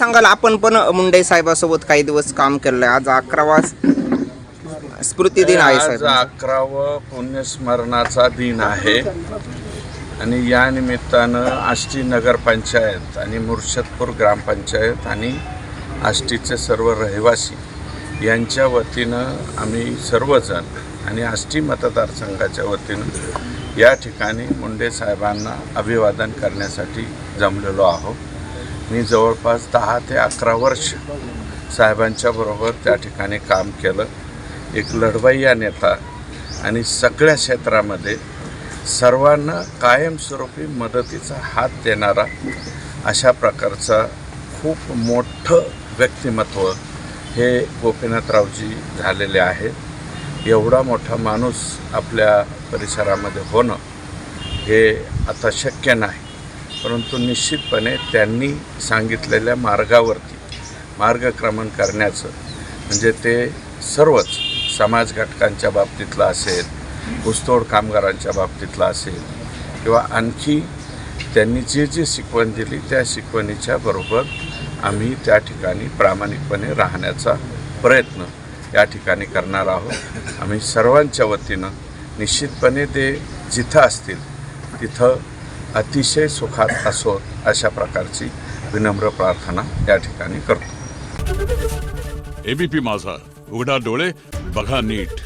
सांगाल आपण पण मुंडे साहेबासोबत काही दिवस काम केलं. आज 11वा स्मृती दिन आहे आज साहेब. 11वा पुण्यस्मरणाचा दिन आहे आणि या निमित्तानं आष्टी नगरपंचायत आणि मुर्शदपूर ग्रामपंचायत आणि आष्टीचे सर्व रहिवासी यांच्या वतीनं आम्ही सर्वजण आणि आष्टी मतदारसंघाच्या वतीनं या ठिकाणी मुंडे साहेबांना अभिवादन करण्यासाठी जमलेलो आहोत. मी जवळपास 10 ते 11 वर्ष साहेबांच्या बरोबर त्या ठिकाणी काम केलं. एक लढवय्या नेता आणि सगळ्या क्षेत्रामध्ये सर्वांना कायमस्वरूपी मदतीचा हात देणारा अशा प्रकारचा खूप मोठं व्यक्तिमत्व हे गोपीनाथरावजी झालेले आहेत. एवढा मोठा माणूस आपल्या परिसरामध्ये होणं हे आता शक्य नाही, परंतु निश्चितपणे त्यांनी सांगितलेल्या मार्गावरती मार्गक्रमण करण्याचं म्हणजे ते सर्वच समाज घटकांच्या बाबतीतलं असेल, ऊसतोड कामगारांच्या बाबतीतलं असेल किंवा आणखी त्यांनी जी शिकवण दिली त्या शिकवणीच्या बरोबर आम्ही त्या ठिकाणी प्रामाणिकपणे राहण्याचा प्रयत्न या ठिकाणी करणार आहोत. आम्ही सर्वांच्या वतीनं निश्चितपणे ते जिथं असतील तिथं अतिशय सुखात असोत अशा प्रकारची विनम्र प्रार्थना या ठिकाणी करतो. एबीपी माझा, उघडा डोळे बघा नीट.